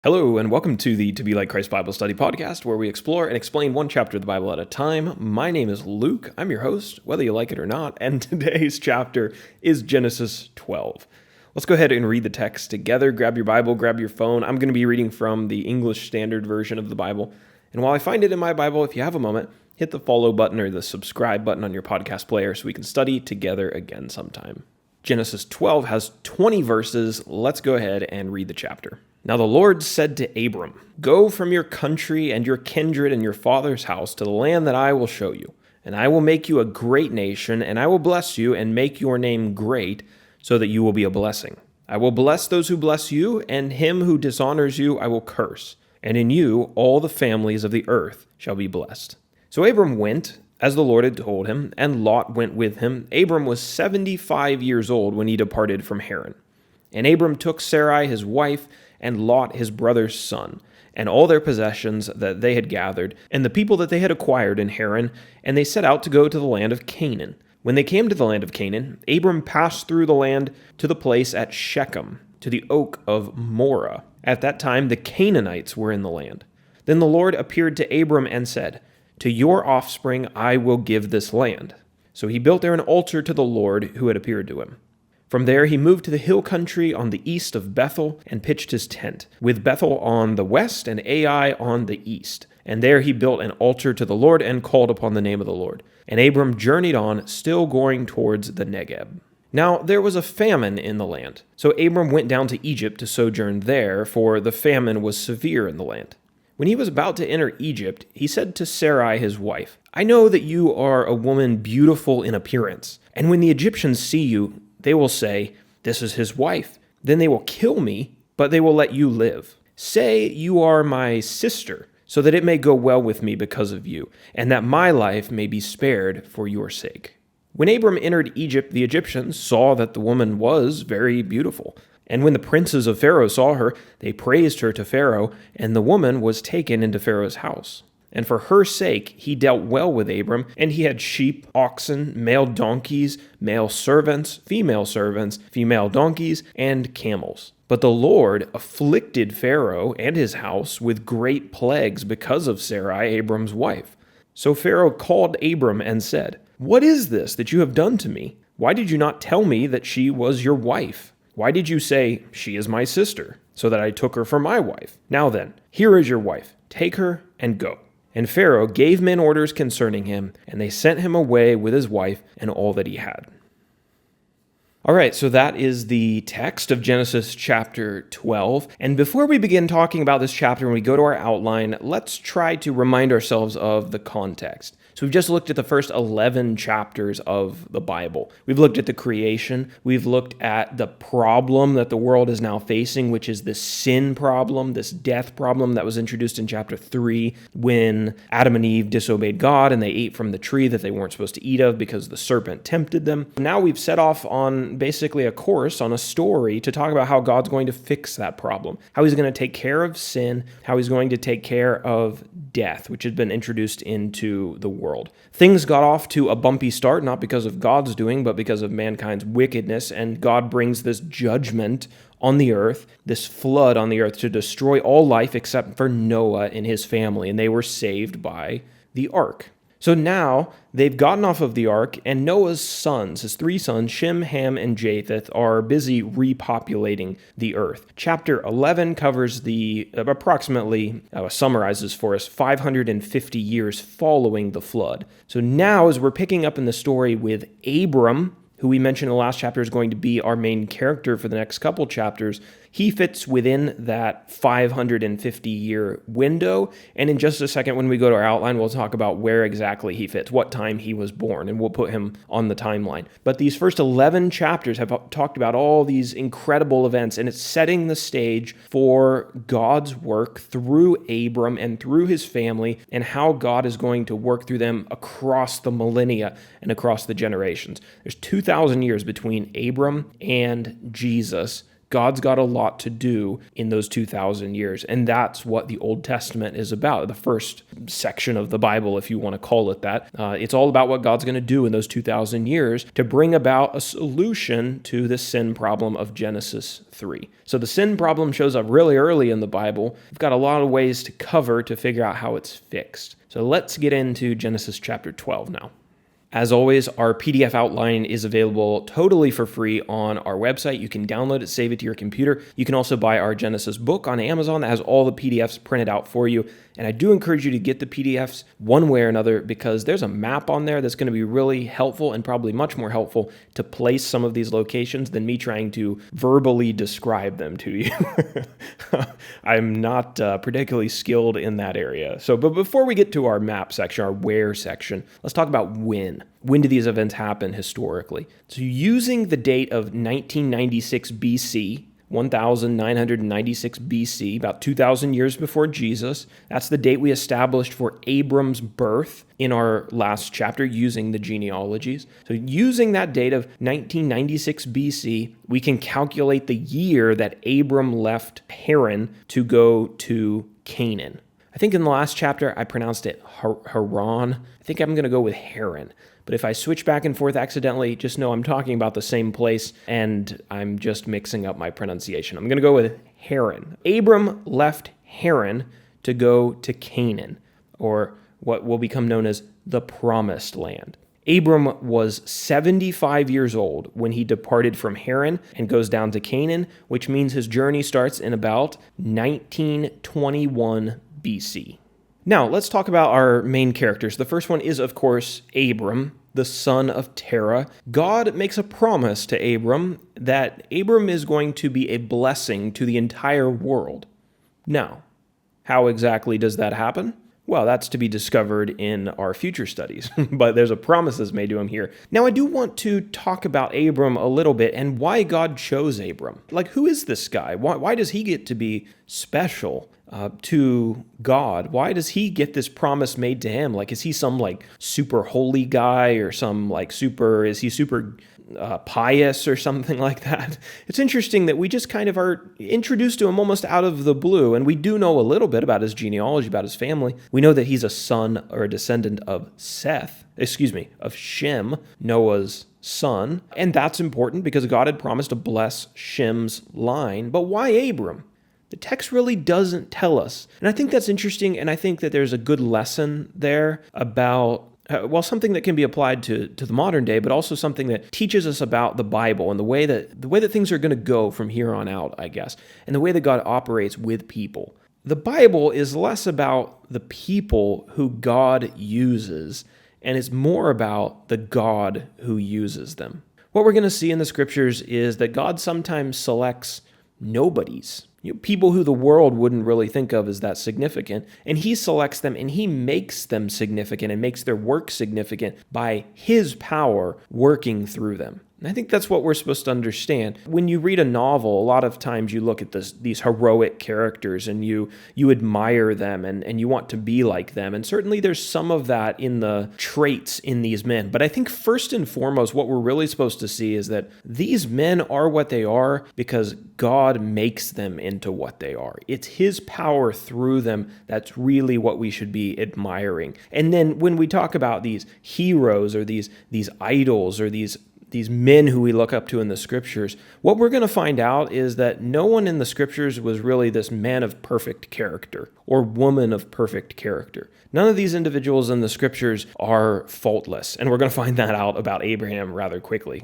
Hello, and welcome to the To Be Like Christ Bible Study Podcast, where we explore and explain one chapter of the Bible at a time. My name is Luke. I'm your host, whether you like it or not, and today's chapter is Genesis 12. Let's go ahead and read the text together. Grab your Bible, grab your phone. I'm going to be reading from the English Standard Version of the Bible. And while I find it in my Bible, if you have a moment, hit the follow button or the subscribe button on your podcast player so we can study together again sometime. Genesis 12 has 20 verses. Let's go ahead and read the chapter. Now the Lord said to Abram, "Go from your country and your kindred and your father's house to the land that I will show you. And I will make you a great nation, and I will bless you and make your name great, so that you will be a blessing. I will bless those who bless you, and him who dishonors you I will curse. And in you all the families of the earth shall be blessed." So Abram went, as the Lord had told him, and Lot went with him. Abram was 75 years old when he departed from Haran. And Abram took Sarai his wife, and Lot his brother's son, and all their possessions that they had gathered, and the people that they had acquired in Haran, and they set out to go to the land of Canaan. When they came to the land of Canaan, Abram passed through the land to the place at Shechem, to the oak of Moreh. At that time the Canaanites were in the land. Then the Lord appeared to Abram and said, "To your offspring I will give this land." So he built there an altar to the Lord who had appeared to him. From there he moved to the hill country on the east of Bethel and pitched his tent, with Bethel on the west and Ai on the east. And there he built an altar to the Lord and called upon the name of the Lord. And Abram journeyed on, still going towards the Negeb. Now there was a famine in the land. So Abram went down to Egypt to sojourn there, for the famine was severe in the land. When he was about to enter Egypt, he said to Sarai his wife, "I know that you are a woman beautiful in appearance, and when the Egyptians see you, they will say, 'This is his wife.' Then they will kill me, but they will let you live. Say you are my sister, so that it may go well with me because of you, and that my life may be spared for your sake." When Abram entered Egypt, the Egyptians saw that the woman was very beautiful. And when the princes of Pharaoh saw her, they praised her to Pharaoh, and the woman was taken into Pharaoh's house. And for her sake he dealt well with Abram, and he had sheep, oxen, male donkeys, male servants, female donkeys, and camels. But the Lord afflicted Pharaoh and his house with great plagues because of Sarai, Abram's wife. So Pharaoh called Abram and said, "What is this that you have done to me? Why did you not tell me that she was your wife? Why did you say, 'She is my sister,' so that I took her for my wife? Now then, here is your wife. Take her and go." And Pharaoh gave men orders concerning him, and they sent him away with his wife and all that he had. All right, so that is the text of Genesis chapter 12. And before we begin talking about this chapter, when we go to our outline, let's try to remind ourselves of the context. So we've just looked at the first 11 chapters of the Bible. We've looked at the creation. We've looked at the problem that the world is now facing, which is this sin problem, this death problem that was introduced in chapter 3 when Adam and Eve disobeyed God and they ate from the tree that they weren't supposed to eat of because the serpent tempted them. Now we've set off on basically a course, on a story to talk about how God's going to fix that problem, how he's going to take care of sin, how he's going to take care of death, which had been introduced into the world. Things got off to a bumpy start, not because of God's doing, but because of mankind's wickedness, and God brings this judgment on the earth, this flood on the earth to destroy all life except for Noah and his family, and they were saved by the ark. So now they've gotten off of the ark, and Noah's sons, his 3 sons, Shem, Ham, and Japheth, are busy repopulating the earth. Chapter 11 covers summarizes for us 550 years following the flood. So now, as we're picking up in the story with Abram, who we mentioned in the last chapter is going to be our main character for the next couple chapters, he fits within that 550-year window. And in just a second, when we go to our outline, we'll talk about where exactly he fits, what time he was born, and we'll put him on the timeline. But these first 11 chapters have talked about all these incredible events, and it's setting the stage for God's work through Abram and through his family, and how God is going to work through them across the millennia and across the generations. There's 2,000 years between Abram and Jesus, God's got a lot to do in those 2,000 years, and that's what the Old Testament is about, the first section of the Bible, if you want to call it that. It's all about what God's going to do in those 2,000 years to bring about a solution to the sin problem of Genesis 3. So the sin problem shows up really early in the Bible. We've got a lot of ways to cover to figure out how it's fixed. So let's get into Genesis chapter 12 now. As always, our PDF outline is available totally for free on our website. You can download it, save it to your computer. You can also buy our Genesis book on Amazon that has all the PDFs printed out for you. And I do encourage you to get the PDFs one way or another because there's a map on there that's going to be really helpful and probably much more helpful to place some of these locations than me trying to verbally describe them to you. I'm not particularly skilled in that area. But before we get to our map section, our where section, let's talk about when. When do these events happen historically? So using the date of 1996 BC, 1996 BC, about 2,000 years before Jesus. That's the date we established for Abram's birth in our last chapter using the genealogies. So using that date of 1996 BC, we can calculate the year that Abram left Haran to go to Canaan. I think in the last chapter I pronounced it Haran. I think I'm going to go with Haran. But if I switch back and forth accidentally, just know I'm talking about the same place and I'm just mixing up my pronunciation. I'm going to go with Haran. Abram left Haran to go to Canaan, or what will become known as the Promised Land. Abram was 75 years old when he departed from Haran and goes down to Canaan, which means his journey starts in about 1921 BC. Now, let's talk about our main characters. The first one is, of course, Abram, the son of Terah. God makes a promise to Abram that Abram is going to be a blessing to the entire world. Now, how exactly does that happen? Well, that's to be discovered in our future studies, but there's a promise that's made to him here. Now, I do want to talk about Abram a little bit and why God chose Abram. Like, who is this guy? Why does he get to be special to God? Why does he get this promise made to him? Like, is he some like super holy guy or some like is he super pious or something like that? It's interesting that we just kind of are introduced to him almost out of the blue, and we do know a little bit about his genealogy, about his family. We know that he's a son or a descendant of Shem, Noah's son, and that's important because God had promised to bless Shem's line. But why Abram? The text really doesn't tell us. And I think that's interesting, and I think that there's a good lesson there about something that can be applied to the modern day, but also something that teaches us about the Bible and the way that things are going to go from here on out, I guess, and the way that God operates with people. The Bible is less about the people who God uses, and it's more about the God who uses them. What we're going to see in the scriptures is that God sometimes selects nobodies, people who the world wouldn't really think of as that significant, and he selects them and he makes them significant and makes their work significant by his power working through them. And I think that's what we're supposed to understand. When you read a novel, a lot of times you look at these heroic characters and you admire them and you want to be like them. And certainly there's some of that in the traits in these men. But I think first and foremost, what we're really supposed to see is that these men are what they are because God makes them into what they are. It's his power through them that's really what we should be admiring. And then when we talk about these heroes or these idols or these men who we look up to in the scriptures, what we're going to find out is that no one in the scriptures was really this man of perfect character or woman of perfect character. None of these individuals in the scriptures are faultless, and we're going to find that out about Abram rather quickly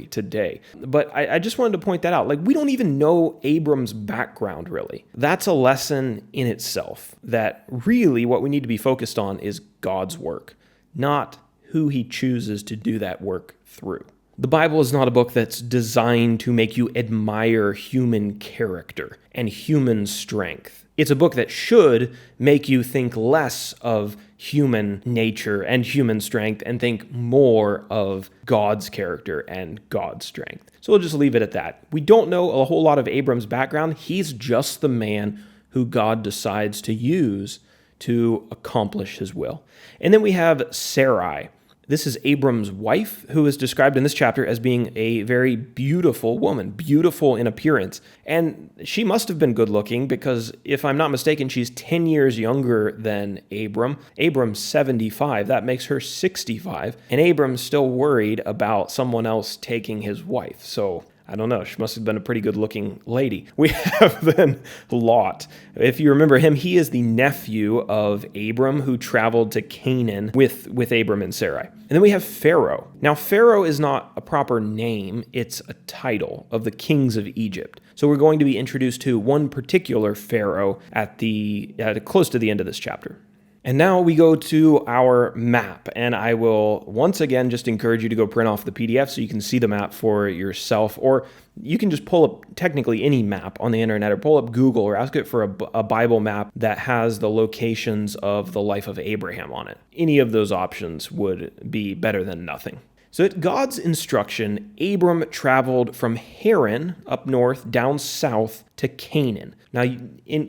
today. But I just wanted to point that out. Like, we don't even know Abram's background, really. That's a lesson in itself, that really what we need to be focused on is God's work, not who he chooses to do that work through. The Bible is not a book that's designed to make you admire human character and human strength. It's a book that should make you think less of human nature and human strength and think more of God's character and God's strength. So we'll just leave it at that. We don't know a whole lot of Abram's background. He's just the man who God decides to use to accomplish his will. And then we have Sarai. This is Abram's wife, who is described in this chapter as being a very beautiful woman, beautiful in appearance. And she must have been good looking because, if I'm not mistaken, she's 10 years younger than Abram. Abram's 75. That makes her 65. And Abram's still worried about someone else taking his wife. So I don't know. She must have been a pretty good-looking lady. We have then Lot. If you remember him, he is the nephew of Abram who traveled to Canaan with Abram and Sarai. And then we have Pharaoh. Now, Pharaoh is not a proper name. It's a title of the kings of Egypt. So we're going to be introduced to one particular Pharaoh at close to the end of this chapter. And now we go to our map, and I will once again just encourage you to go print off the PDF so you can see the map for yourself, or you can just pull up technically any map on the internet, or pull up Google, or ask it for a Bible map that has the locations of the life of Abraham on it. Any of those options would be better than nothing. So at God's instruction, Abram traveled from Haran up north down south to Canaan. Now,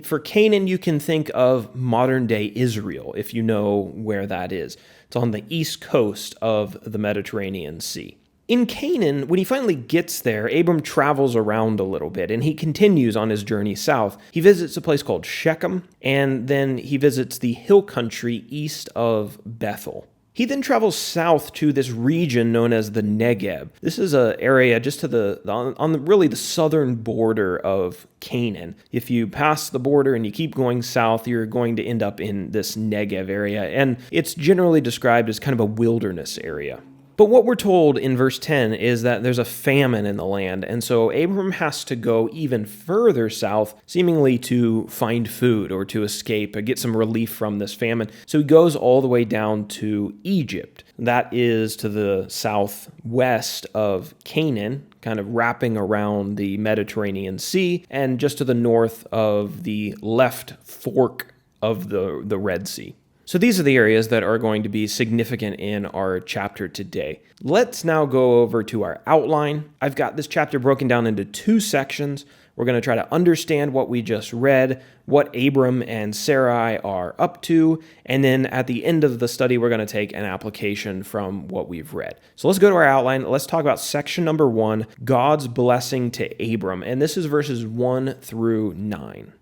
for Canaan, you can think of modern-day Israel, if you know where that is. It's on the east coast of the Mediterranean Sea. In Canaan, when he finally gets there, Abram travels around a little bit, and he continues on his journey south. He visits a place called Shechem, and then he visits the hill country east of Bethel. He then travels south to this region known as the Negev. This is an area just to really the southern border of Canaan. If you pass the border and you keep going south, you're going to end up in this Negev area, and it's generally described as kind of a wilderness area. But what we're told in verse 10 is that there's a famine in the land, and so Abram has to go even further south, seemingly to find food or to escape, get some relief from this famine. So he goes all the way down to Egypt. That is to the southwest of Canaan, kind of wrapping around the Mediterranean Sea, and just to the north of the left fork of the Red Sea. So these are the areas that are going to be significant in our chapter today. Let's now go over to our outline. I've got this chapter broken down into two sections. We're going to try to understand what we just read, what Abram and Sarai are up to, and then at the end of the study, we're going to take an application from what we've read. So let's go to our outline. Let's talk about section number 1, God's blessing to Abram, and this is verses 1 through 9.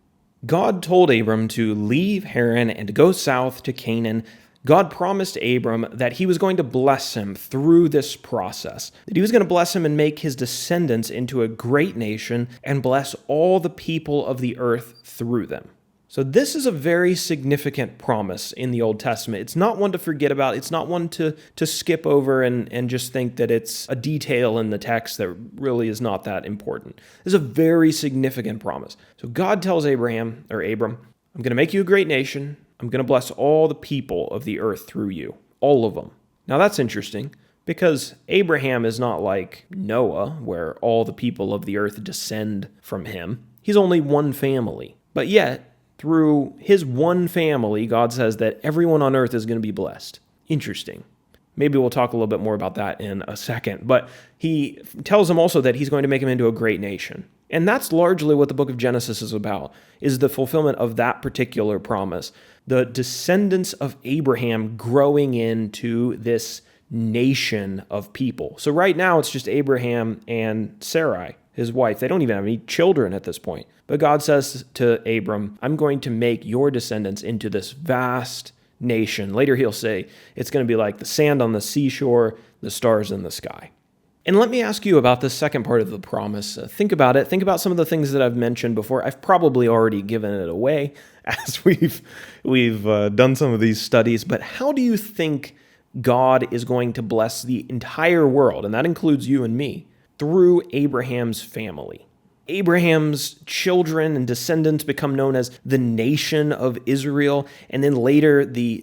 God told Abram to leave Haran and to go south to Canaan. God promised Abram that he was going to bless him through this process, that he was going to bless him and make his descendants into a great nation and bless all the people of the earth through them. So this is a very significant promise in the Old Testament. It's not one to forget about. It's not one to skip over and just think that it's a detail in the text that really is not that important. This is a very significant promise. So God tells Abram, I'm going to make you a great nation. I'm going to bless all the people of the earth through you, all of them. Now that's interesting because Abraham is not like Noah, where all the people of the earth descend from him. He's only one family. But yet, through his one family, God says that everyone on earth is going to be blessed. Interesting. Maybe we'll talk a little bit more about that in a second. But he tells him also that he's going to make him into a great nation. And that's largely what the book of Genesis is about, is the fulfillment of that particular promise. The descendants of Abraham growing into this nation of people. So right now it's just Abraham and Sarai, his wife. They don't even have any children at this point. But God says to Abram, I'm going to make your descendants into this vast nation. Later he'll say it's going to be like the sand on the seashore, the stars in the sky. And let me ask you about the second part of the promise. Think about it. Think about some of the things that I've mentioned before. I've probably already given it away as we've done some of these studies. But how do you think God is going to bless the entire world, and that includes you and me, through Abraham's family? Abraham's children and descendants become known as the nation of Israel, and then later the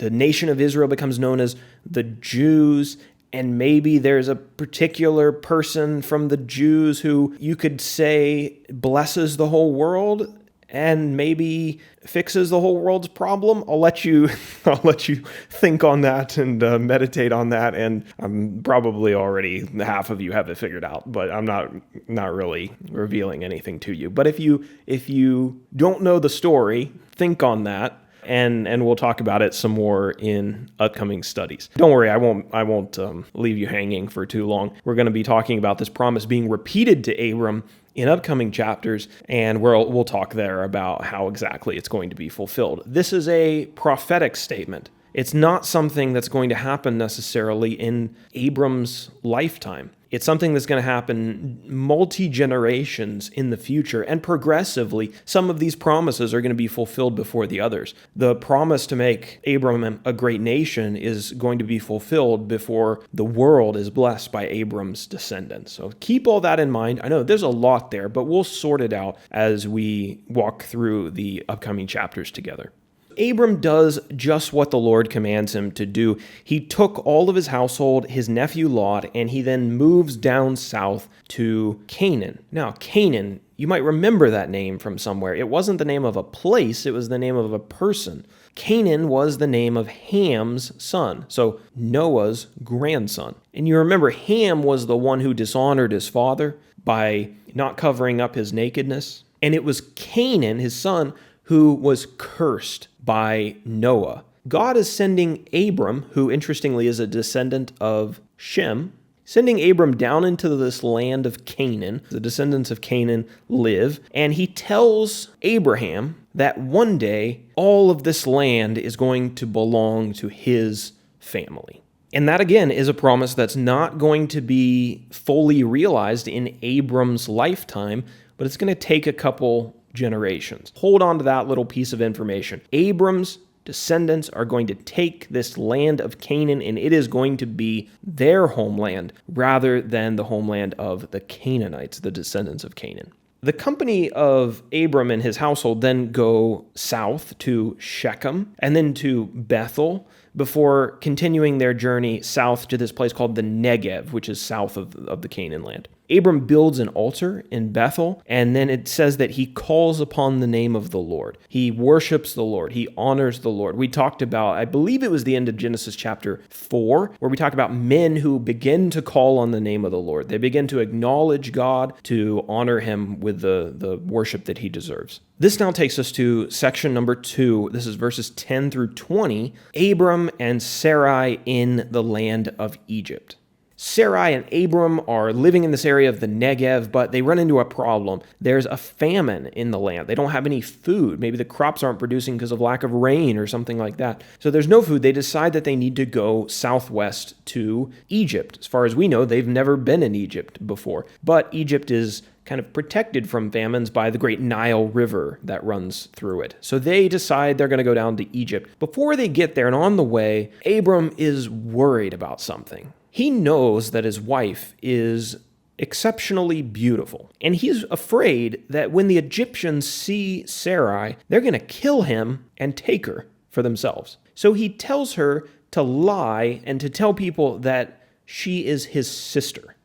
nation of Israel becomes known as the Jews, and maybe there's a particular person from the Jews who you could say blesses the whole world and maybe fixes the whole world's problem. I'll let you think on that and meditate on that. And I'm probably already half of you have it figured out, but I'm not really revealing anything to you. But if you don't know the story, think on that. and we'll talk about it some more in upcoming studies. Don't worry, I won't leave you hanging for too long. We're going to be talking about this promise being repeated to Abram in upcoming chapters, and we'll talk there about how exactly it's going to be fulfilled. This is a prophetic statement. It's not something that's going to happen necessarily in Abram's lifetime. It's something that's going to happen multi-generations in the future, and progressively, some of these promises are going to be fulfilled before the others. The promise to make Abram a great nation is going to be fulfilled before the world is blessed by Abram's descendants. So keep all that in mind. I know there's a lot there, but we'll sort it out as we walk through the upcoming chapters together. Abram does just what the Lord commands him to do. He took all of his household, his nephew Lot, and he then moves down south to Canaan. Now, Canaan, you might remember that name from somewhere. It wasn't the name of a place, it was the name of a person. Canaan was the name of Ham's son, so Noah's grandson. And you remember Ham was the one who dishonored his father by not covering up his nakedness. And it was Canaan, his son, who was cursed by Noah. God is sending Abram, who interestingly is a descendant of Shem, sending Abram down into this land of Canaan. The descendants of Canaan live, and he tells Abraham that one day all of this land is going to belong to his family. And that, again, is a promise that's not going to be fully realized in Abram's lifetime, but it's going to take a couple generations. Hold on to that little piece of information. Abram's descendants are going to take this land of Canaan, and it is going to be their homeland rather than the homeland of the Canaanites, the descendants of Canaan. The company of Abram and his household then go south to Shechem and then to Bethel before continuing their journey south to this place called the Negev, which is south of the Canaan land. Abram builds an altar in Bethel, and then it says that he calls upon the name of the Lord. He worships the Lord. He honors the Lord. We talked about, I believe it was the end of Genesis chapter 4, where we talk about men who begin to call on the name of the Lord. They begin to acknowledge God, to honor him with the worship that he deserves. This now takes us to section number 2. This is verses 10 through 20. Abram and Sarai in the land of Egypt. Sarai and Abram are living in this area of the Negev, but they run into a problem. There's a famine in the land. They don't have any food. Maybe the crops aren't producing because of lack of rain or something like that. So there's no food. They decide that they need to go southwest to Egypt. As far as we know, they've never been in Egypt before. But Egypt is kind of protected from famines by the great Nile River that runs through it. So they decide they're going to go down to Egypt. Before they get there and on the way, Abram is worried about something. He knows that his wife is exceptionally beautiful, and he's afraid that when the Egyptians see Sarai, they're going to kill him and take her for themselves. So he tells her to lie and to tell people that she is his sister.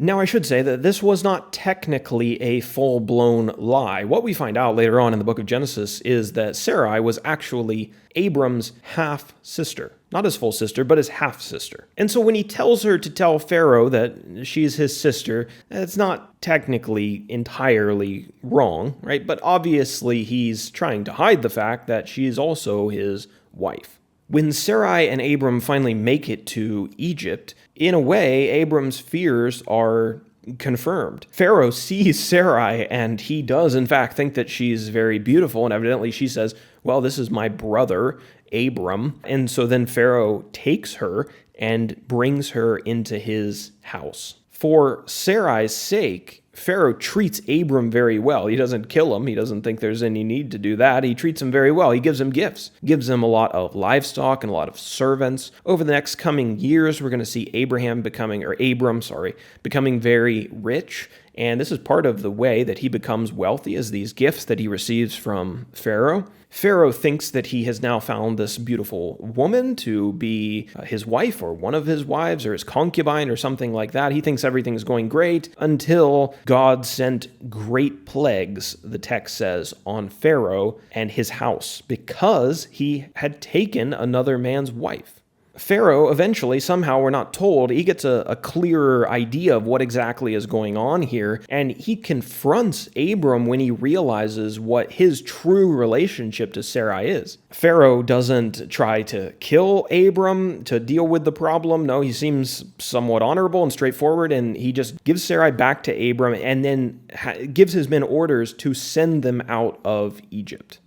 Now, I should say that this was not technically a full-blown lie. What we find out later on in the book of Genesis is that Sarai was actually Abram's half-sister. Not his full sister, but his half-sister. And so when he tells her to tell Pharaoh that she's his sister, it's not technically entirely wrong, right? But obviously he's trying to hide the fact that she's also his wife. When Sarai and Abram finally make it to Egypt, in a way, Abram's fears are confirmed. Pharaoh sees Sarai, and he does, in fact, think that she's very beautiful, and evidently she says, well, this is my brother, Abram. And so then Pharaoh takes her and brings her into his house. For Sarai's sake, Pharaoh treats Abram very well. He doesn't kill him. He doesn't think there's any need to do that. He treats him very well. He gives him gifts, gives him a lot of livestock and a lot of servants. Over the next coming years, we're going to see Abram becoming very rich. And this is part of the way that he becomes wealthy, is these gifts that he receives from Pharaoh. Pharaoh thinks that he has now found this beautiful woman to be his wife or one of his wives or his concubine or something like that. He thinks everything's going great until God sent great plagues, the text says, on Pharaoh and his house because he had taken another man's wife. Pharaoh eventually, somehow, we're not told, he gets a clearer idea of what exactly is going on here, and he confronts Abram when he realizes what his true relationship to Sarai is. Pharaoh doesn't try to kill Abram to deal with the problem. No, he seems somewhat honorable and straightforward, and he just gives Sarai back to Abram and then gives his men orders to send them out of Egypt.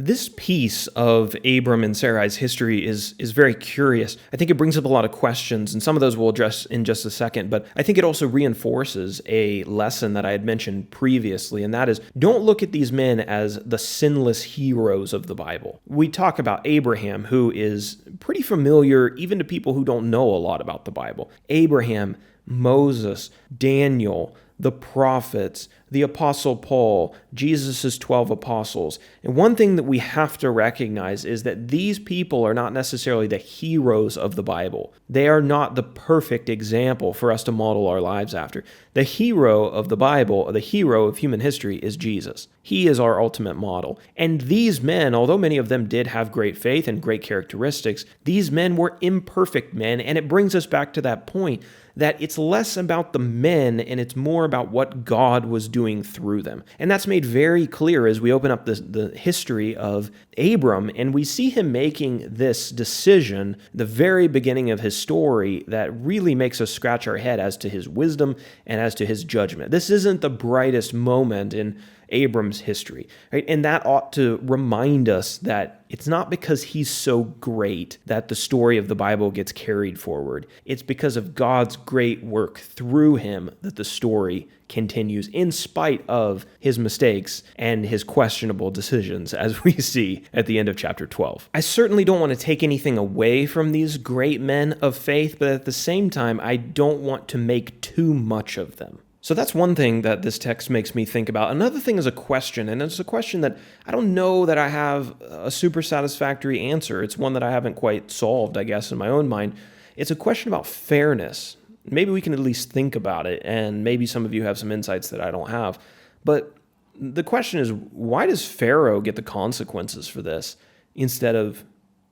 This piece of Abram and Sarai's history is very curious. I think it brings up a lot of questions, and some of those we'll address in just a second, but I think it also reinforces a lesson that I had mentioned previously, and that is, don't look at these men as the sinless heroes of the Bible. We talk about Abraham, who is pretty familiar even to people who don't know a lot about the Bible. Abraham, Moses, Daniel, the prophets, the Apostle Paul, Jesus' 12 apostles. And one thing that we have to recognize is that these people are not necessarily the heroes of the Bible. They are not the perfect example for us to model our lives after. The hero of the Bible, the hero of human history, is Jesus. He is our ultimate model. And these men, although many of them did have great faith and great characteristics, these men were imperfect men, and it brings us back to that point that it's less about the men and it's more about what God was doing through them. And that's made very clear as we open up the history of Abram, and we see him making this decision, the very beginning of his story, that really makes us scratch our head as to his wisdom and as to his judgment. This isn't the brightest moment in Abram's history, right? And that ought to remind us that it's not because he's so great that the story of the Bible gets carried forward. It's because of God's great work through him that the story continues in spite of his mistakes and his questionable decisions, as we see at the end of chapter 12. I certainly don't want to take anything away from these great men of faith, but at the same time, I don't want to make too much of them. So that's one thing that this text makes me think about. Another thing is a question, and it's a question that I don't know that I have a super satisfactory answer. It's one that I haven't quite solved, I guess, in my own mind. It's a question about fairness. Maybe we can at least think about it, and maybe some of you have some insights that I don't have. But the question is, why does Pharaoh get the consequences for this instead of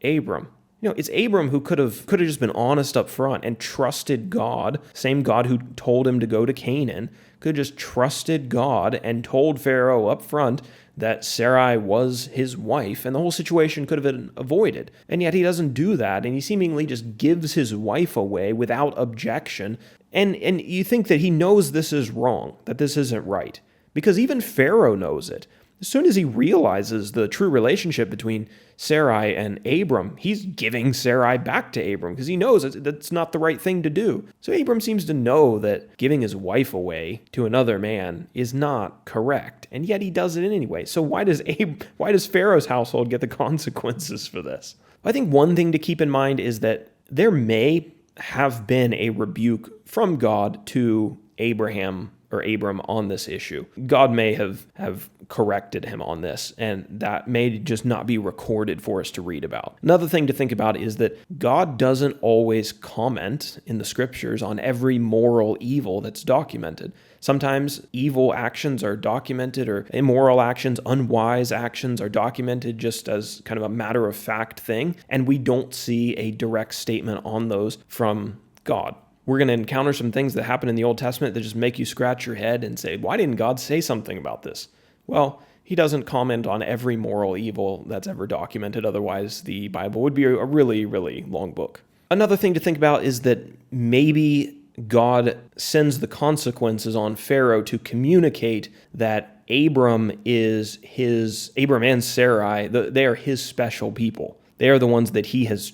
Abram? You know, it's Abram who could have just been honest up front and trusted God, same God who told him to go to Canaan, could have just trusted God and told Pharaoh up front that Sarai was his wife, and the whole situation could have been avoided. And yet he doesn't do that, and he seemingly just gives his wife away without objection. And you think that he knows this is wrong, that this isn't right, because even Pharaoh knows it. As soon as he realizes the true relationship between Sarai and Abram, he's giving Sarai back to Abram because he knows that's not the right thing to do. So Abram seems to know that giving his wife away to another man is not correct, and yet he does it anyway. So why does Pharaoh's household get the consequences for this? I think one thing to keep in mind is that there may have been a rebuke from God to Abram on this issue. God may have corrected him on this, and that may just not be recorded for us to read about. Another thing to think about is that God doesn't always comment in the scriptures on every moral evil that's documented. Sometimes evil actions are documented, or immoral actions, unwise actions are documented just as kind of a matter-of-fact thing, and we don't see a direct statement on those from God. We're going to encounter some things that happen in the Old Testament that just make you scratch your head and say, why didn't God say something about this? Well, he doesn't comment on every moral evil that's ever documented. Otherwise, the Bible would be a really, really long book. Another thing to think about is that maybe God sends the consequences on Pharaoh to communicate that Abram and Sarai, they are his special people. They are the ones that he has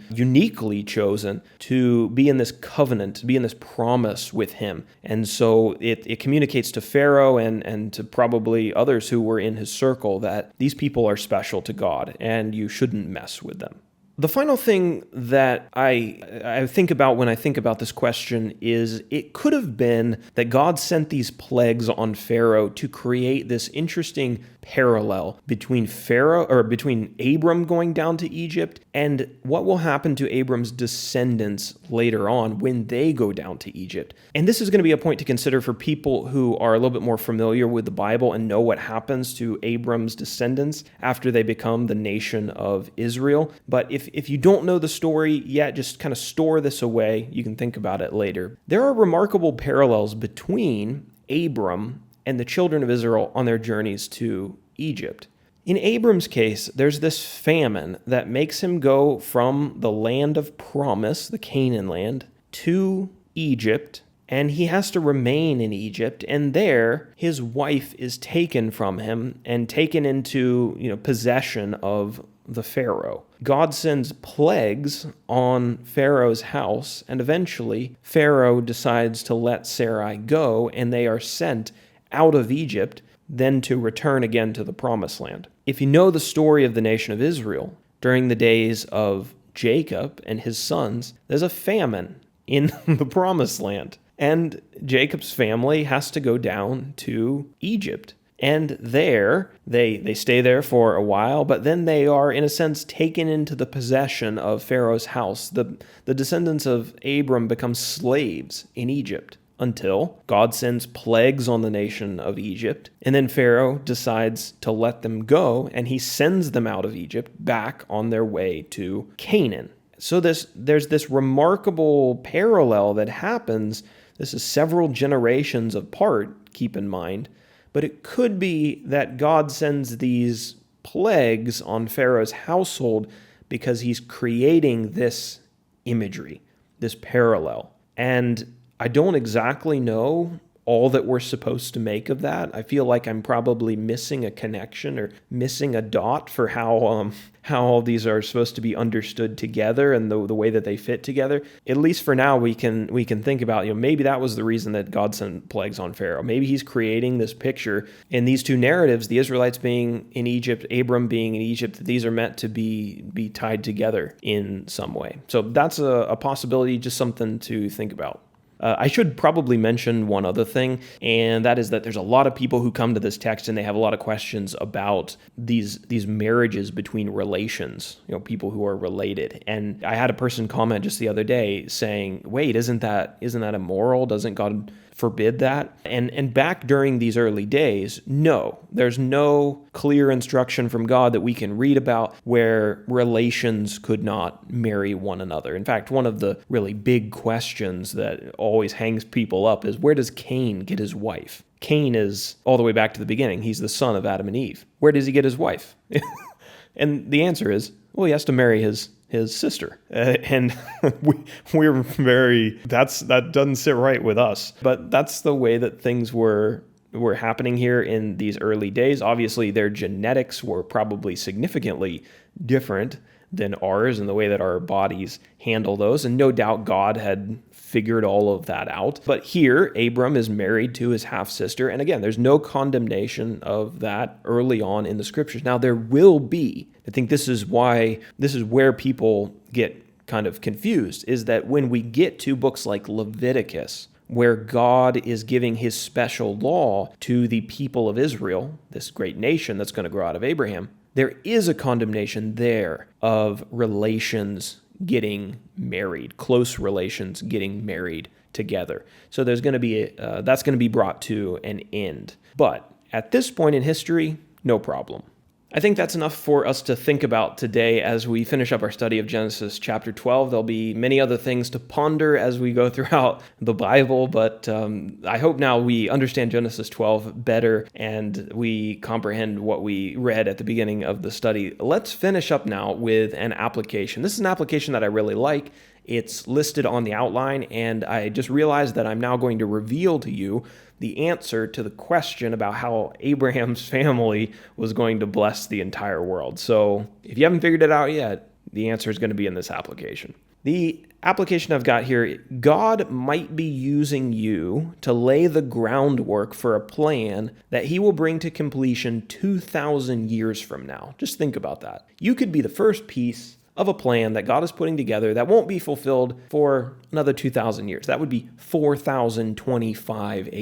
uniquely chosen to be in this covenant, to be in this promise with him. And so it communicates to Pharaoh and to probably others who were in his circle that these people are special to God and you shouldn't mess with them. The final thing that I think about when I think about this question is it could have been that God sent these plagues on Pharaoh to create this interesting parallel between between Abram going down to Egypt and what will happen to Abram's descendants later on when they go down to Egypt. And this is going to be a point to consider for people who are a little bit more familiar with the Bible and know what happens to Abram's descendants after they become the nation of Israel. But if you don't know the story yet, just kind of store this away. You can think about it later. There are remarkable parallels between Abram and the children of Israel on their journeys to Egypt. In Abram's case, there's this famine that makes him go from the land of promise, the Canaan land, to Egypt, and he has to remain in Egypt, and there his wife is taken from him and taken into, possession of the Pharaoh. God sends plagues on Pharaoh's house, and eventually Pharaoh decides to let Sarai go, and they are sent out of Egypt, then to return again to the Promised Land. If you know the story of the nation of Israel, during the days of Jacob and his sons, there's a famine in the Promised Land, and Jacob's family has to go down to Egypt. And there, they stay there for a while, but then they are, in a sense, taken into the possession of Pharaoh's house. The descendants of Abram become slaves in Egypt until God sends plagues on the nation of Egypt. And then Pharaoh decides to let them go, and he sends them out of Egypt back on their way to Canaan. So there's this remarkable parallel that happens. This is several generations apart, keep in mind. But it could be that God sends these plagues on Pharaoh's household because he's creating this imagery, this parallel. And I don't exactly know all that we're supposed to make of that. I feel like I'm probably missing a connection or missing a dot for how all these are supposed to be understood together and the way that they fit together. At least for now, we can think about, maybe that was the reason that God sent plagues on Pharaoh. Maybe he's creating this picture in these two narratives, the Israelites being in Egypt, Abram being in Egypt, that these are meant to be tied together in some way. So that's a possibility, just something to think about. I should probably mention one other thing, and that is that there's a lot of people who come to this text and they have a lot of questions about these marriages between relations, people who are related. And I had a person comment just the other day saying, "Wait, isn't that immoral? Doesn't God forbid that?" And back during these early days, no, there's no clear instruction from God that we can read about where relations could not marry one another. In fact, one of the really big questions that always hangs people up is, where does Cain get his wife? Cain is all the way back to the beginning. He's the son of Adam and Eve. Where does he get his wife? And the answer is, well, he has to marry his sister. And we're that doesn't sit right with us. But that's the way that things were happening here in these early days. Obviously, their genetics were probably significantly different than ours and the way that our bodies handle those. And no doubt God had figured all of that out. But here, Abram is married to his half-sister. And again, there's no condemnation of that early on in the scriptures. Now, there will be. I think this is where people get kind of confused, is that when we get to books like Leviticus, where God is giving his special law to the people of Israel, this great nation that's going to grow out of Abraham, there is a condemnation there of relations getting married, close relations getting married together. So there's going to be that's going to be brought to an end. But at this point in history, no problem. I think that's enough for us to think about today as we finish up our study of Genesis chapter 12. There'll be many other things to ponder as we go throughout the Bible, but I hope now we understand Genesis 12 better and we comprehend what we read at the beginning of the study. Let's finish up now with an application. This is an application that I really like. It's listed on the outline, and I just realized that I'm now going to reveal to you the answer to the question about how Abraham's family was going to bless the entire world. So if you haven't figured it out yet, the answer is going to be in this application. The application I've got here, God might be using you to lay the groundwork for a plan that he will bring to completion 2,000 years from now. Just think about that. You could be the first piece of a plan that God is putting together that won't be fulfilled for another 2,000 years. That would be 4025 AD.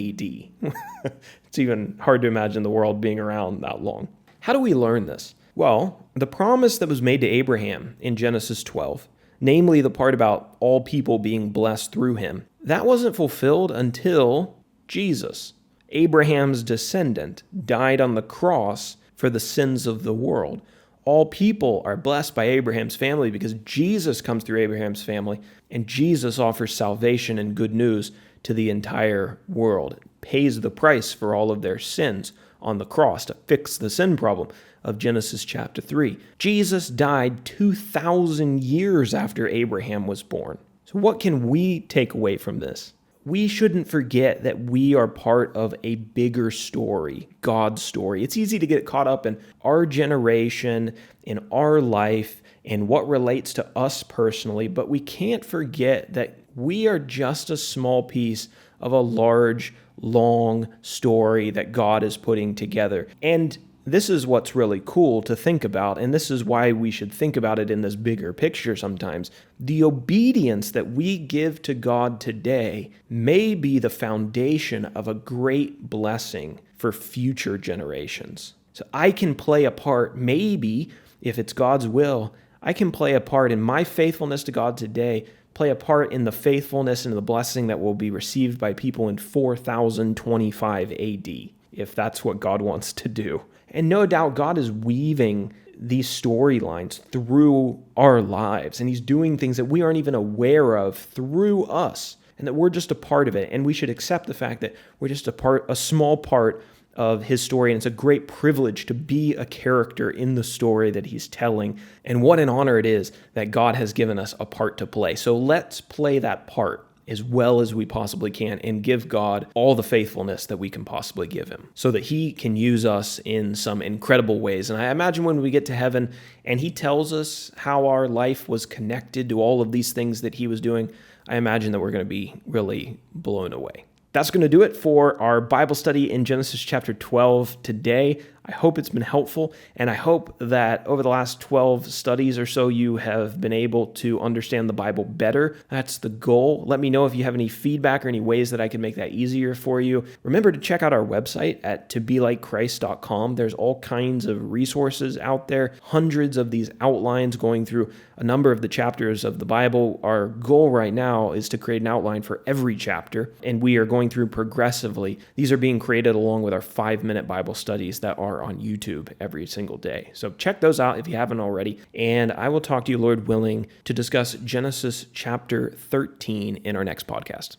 It's even hard to imagine the world being around that long. How do we learn this? Well, the promise that was made to Abraham in Genesis 12, namely the part about all people being blessed through him, that wasn't fulfilled until Jesus, Abraham's descendant, died on the cross for the sins of the world. All people are blessed by Abraham's family because Jesus comes through Abraham's family, and Jesus offers salvation and good news to the entire world, pays the price for all of their sins on the cross to fix the sin problem of Genesis chapter 3. Jesus died 2,000 years after Abraham was born. So what can we take away from this? We shouldn't forget that we are part of a bigger story, God's story. It's easy to get caught up in our generation, in our life, and what relates to us personally, but we can't forget that we are just a small piece of a large, long story that God is putting together. And this is what's really cool to think about, and this is why we should think about it in this bigger picture sometimes. The obedience that we give to God today may be the foundation of a great blessing for future generations. So I can play a part, maybe, if it's God's will, I can play a part in my faithfulness to God today, play a part in the faithfulness and the blessing that will be received by people in 4025 AD, if that's what God wants to do. And no doubt God is weaving these storylines through our lives, and he's doing things that we aren't even aware of through us, and that we're just a part of it. And we should accept the fact that we're just a small part of his story, and it's a great privilege to be a character in the story that he's telling. And what an honor it is that God has given us a part to play. So let's play that part as well as we possibly can and give God all the faithfulness that we can possibly give him so that he can use us in some incredible ways. And I imagine when we get to heaven and he tells us how our life was connected to all of these things that he was doing, I imagine that we're going to be really blown away. That's going to do it for our Bible study in Genesis chapter 12 today. I hope it's been helpful, and I hope that over the last 12 studies or so, you have been able to understand the Bible better. That's the goal. Let me know if you have any feedback or any ways that I can make that easier for you. Remember to check out our website at tobelikechrist.com. There's all kinds of resources out there, hundreds of these outlines going through a number of the chapters of the Bible. Our goal right now is to create an outline for every chapter, and we are going through progressively. These are being created along with our 5-minute Bible studies that are on YouTube every single day. So check those out if you haven't already. And I will talk to you, Lord willing, to discuss Genesis chapter 13 in our next podcast.